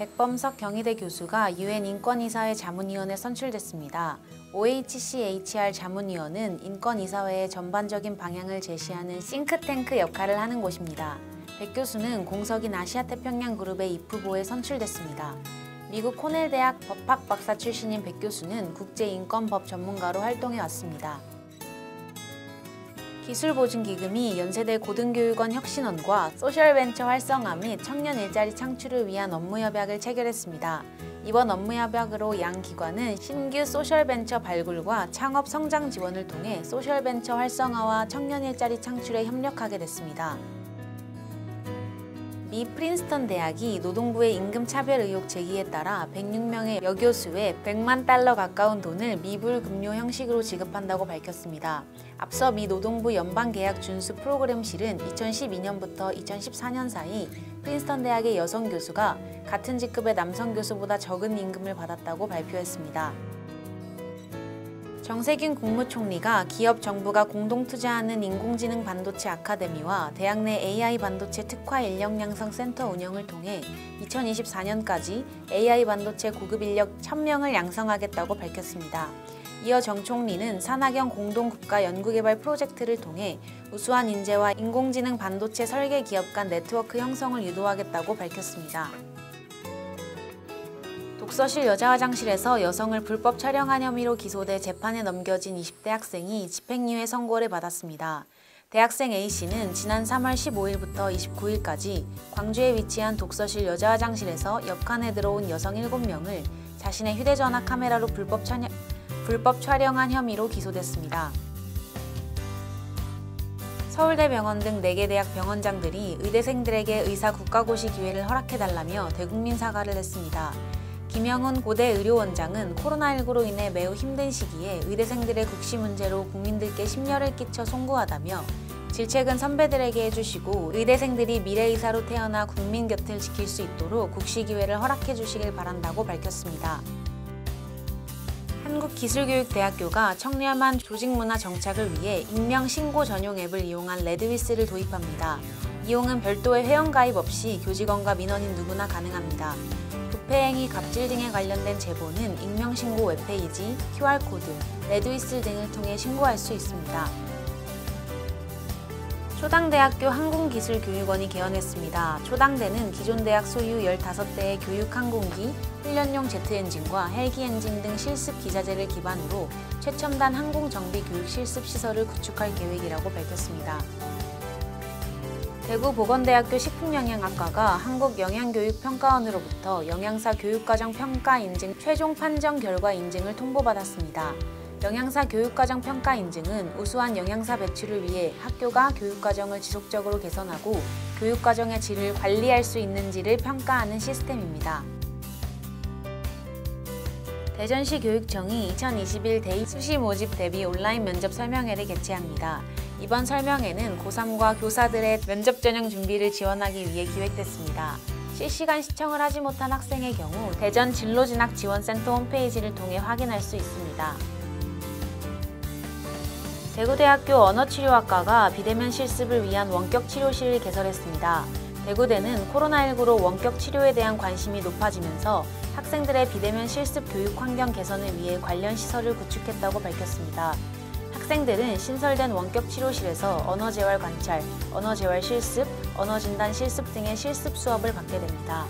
백범석 경희대 교수가 UN 인권이사회 자문위원에 선출됐습니다. OHCHR 자문위원은 인권이사회의 전반적인 방향을 제시하는 싱크탱크 역할을 하는 곳입니다. 백 교수는 공석인 아시아태평양 그룹의 입후보에 선출됐습니다. 미국 코넬대학 법학 박사 출신인 백 교수는 국제인권법 전문가로 활동해왔습니다. 기술보증기금이 연세대 고등교육원 혁신원과 소셜벤처 활성화 및 청년 일자리 창출을 위한 업무협약을 체결했습니다. 이번 업무협약으로 양 기관은 신규 소셜벤처 발굴과 창업 성장 지원을 통해 소셜벤처 활성화와 청년 일자리 창출에 협력하게 됐습니다. 미 프린스턴 대학이 노동부의 임금 차별 의혹 제기에 따라 106명의 여교수에 100만 달러 가까운 돈을 미불금료 형식으로 지급한다고 밝혔습니다. 앞서 미 노동부 연방계약 준수 프로그램실은 2012년부터 2014년 사이 프린스턴 대학의 여성 교수가 같은 직급의 남성 교수보다 적은 임금을 받았다고 발표했습니다. 정세균 국무총리가 기업 정부가 공동 투자하는 인공지능 반도체 아카데미와 대학 내 AI 반도체 특화 인력 양성 센터 운영을 통해 2024년까지 AI 반도체 고급 인력 1000명을 양성하겠다고 밝혔습니다. 이어 정 총리는 산학연 공동국가 연구개발 프로젝트를 통해 우수한 인재와 인공지능 반도체 설계 기업 간 네트워크 형성을 유도하겠다고 밝혔습니다. 독서실 여자화장실에서 여성을 불법 촬영한 혐의로 기소돼 재판에 넘겨진 20대 학생이 집행유예 선고를 받았습니다. 대학생 A씨는 지난 3월 15일부터 29일까지 광주에 위치한 독서실 여자화장실에서 옆칸에 들어온 여성 7명을 자신의 휴대전화 카메라로 불법 촬영한 혐의로 기소됐습니다. 서울대병원 등 4개 대학 병원장들이 의대생들에게 의사 국가고시 기회를 허락해달라며 대국민 사과를 했습니다. 김영훈 고대 의료원장은 코로나19로 인해 매우 힘든 시기에 의대생들의 국시 문제로 국민들께 심려를 끼쳐 송구하다며 질책은 선배들에게 해주시고 의대생들이 미래의사로 태어나 국민 곁을 지킬 수 있도록 국시 기회를 허락해 주시길 바란다고 밝혔습니다. 한국기술교육대학교가 청렴한 조직문화 정착을 위해 익명신고 전용 앱을 이용한 레드위스를 도입합니다. 이용은 별도의 회원가입 없이 교직원과 민원인 누구나 가능합니다. 부패행위, 갑질 등에 관련된 제보는 익명신고 웹페이지, QR코드, 레드위스 등을 통해 신고할 수 있습니다. 초당대학교 항공기술교육원이 개원했습니다. 초당대는 기존 대학 소유 15대의 교육항공기, 훈련용 제트엔진과 헬기엔진 등 실습 기자재를 기반으로 최첨단 항공정비 교육 실습 시설을 구축할 계획이라고 밝혔습니다. 대구보건대학교 식품영양학과가 한국영양교육평가원으로부터 영양사 교육과정 평가 인증 최종 판정 결과 인증을 통보받았습니다. 영양사 교육과정 평가 인증은 우수한 영양사 배출을 위해 학교가 교육과정을 지속적으로 개선하고 교육과정의 질을 관리할 수 있는지를 평가하는 시스템입니다. 대전시 교육청이 2021 대입 수시 모집 대비 온라인 면접 설명회를 개최합니다. 이번 설명회는 고3과 교사들의 면접 전형 준비를 지원하기 위해 기획됐습니다. 실시간 시청을 하지 못한 학생의 경우 대전 진로진학지원센터 홈페이지를 통해 확인할 수 있습니다. 대구대학교 언어치료학과가 비대면 실습을 위한 원격치료실을 개설했습니다. 대구대는 코로나19로 원격치료에 대한 관심이 높아지면서 학생들의 비대면 실습 교육 환경 개선을 위해 관련 시설을 구축했다고 밝혔습니다. 학생들은 신설된 원격치료실에서 언어재활 관찰, 언어재활 실습, 언어진단 실습 등의 실습 수업을 받게 됩니다.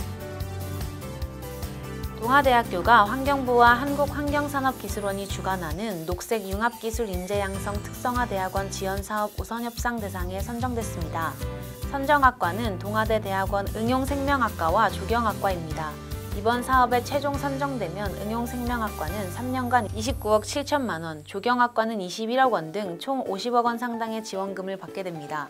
동아대학교가 환경부와 한국환경산업기술원이 주관하는 녹색 융합기술 인재양성 특성화대학원 지원사업 우선협상 대상에 선정됐습니다. 선정학과는 동아대 대학원 응용생명학과와 조경학과입니다. 이번 사업에 최종 선정되면 응용생명학과는 3년간 29억 7천만 원, 조경학과는 21억 원 등 총 50억 원 상당의 지원금을 받게 됩니다.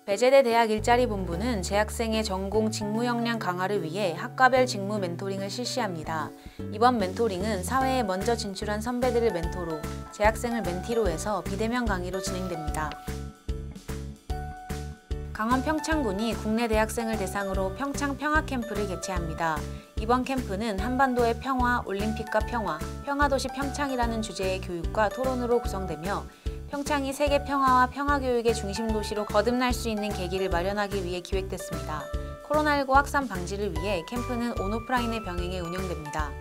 배재대 대학 일자리본부는 재학생의 전공 직무 역량 강화를 위해 학과별 직무 멘토링을 실시합니다. 이번 멘토링은 사회에 먼저 진출한 선배들을 멘토로, 재학생을 멘티로 해서 비대면 강의로 진행됩니다. 강원 평창군이 국내 대학생을 대상으로 평창 평화캠프를 개최합니다. 이번 캠프는 한반도의 평화, 올림픽과 평화, 평화도시 평창이라는 주제의 교육과 토론으로 구성되며 평창이 세계 평화와 평화교육의 중심 도시로 거듭날 수 있는 계기를 마련하기 위해 기획됐습니다. 코로나19 확산 방지를 위해 캠프는 온오프라인의 병행에 운영됩니다.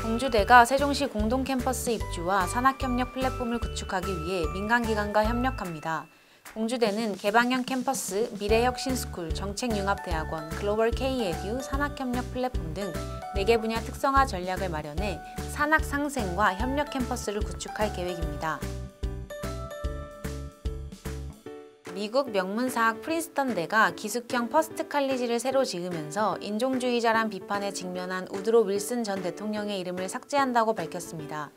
공주대가 세종시 공동 캠퍼스 입주와 산학협력 플랫폼을 구축하기 위해 민간기관과 협력합니다. 공주대는 개방형 캠퍼스, 미래혁신스쿨, 정책융합대학원, 글로벌 K-에듀, 산학협력 플랫폼 등 4개 분야 특성화 전략을 마련해 산학 상생과 협력 캠퍼스를 구축할 계획입니다. 미국 명문사학 프린스턴대가 기숙형 퍼스트 칼리지를 새로 지으면서 인종주의자란 비판에 직면한 우드로 윌슨 전 대통령의 이름을 삭제한다고 밝혔습니다.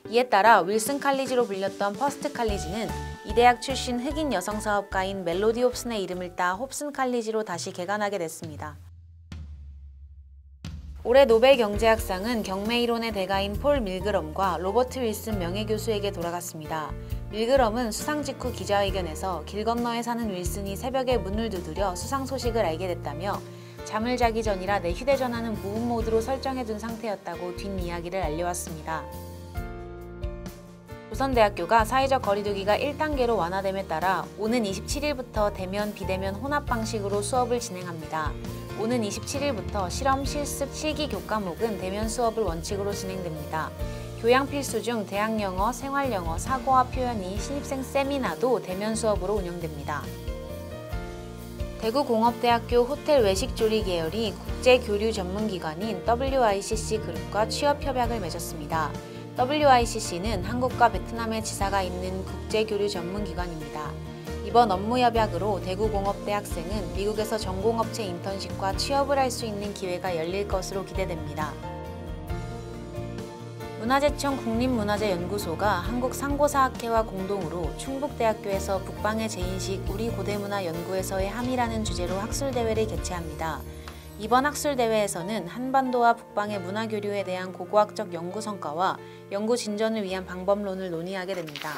이에 따라 윌슨 칼리지로 불렸던 퍼스트 칼리지는 이 대학 출신 흑인 여성 사업가인 멜로디 홉슨의 이름을 따 홉슨 칼리지로 다시 개관하게 됐습니다. 올해 노벨 경제학상은 경매이론의 대가인 폴 밀그럼과 로버트 윌슨 명예교수에게 돌아갔습니다. 밀그럼은 수상 직후 기자회견에서 길 건너에 사는 윌슨이 새벽에 문을 두드려 수상 소식을 알게 됐다며 잠을 자기 전이라 내 휴대전화는 무음 모드로 설정해둔 상태였다고 뒷이야기를 알려왔습니다. 조선대학교가 사회적 거리두기가 1단계로 완화됨에 따라 오는 27일부터 대면, 비대면 혼합 방식으로 수업을 진행합니다. 오는 27일부터 실험, 실습, 실기 교과목은 대면 수업을 원칙으로 진행됩니다. 교양 필수 중 대학영어, 생활영어, 사고와 표현이, 신입생 세미나도 대면 수업으로 운영됩니다. 대구공업대학교 호텔 외식조리 계열이 국제교류 전문기관인 WICC 그룹과 취업협약을 맺었습니다. WICC는 한국과 베트남의 지사가 있는 국제교류 전문기관입니다. 이번 업무협약으로 대구공업대 학생은 미국에서 전공업체 인턴십과 취업을 할 수 있는 기회가 열릴 것으로 기대됩니다. 문화재청 국립문화재연구소가 한국상고사학회와 공동으로 충북대학교에서 북방의 재인식 우리 고대문화 연구에서의 함이라는 주제로 학술대회를 개최합니다. 이번 학술대회에서는 한반도와 북방의 문화교류에 대한 고고학적 연구 성과와 연구 진전을 위한 방법론을 논의하게 됩니다.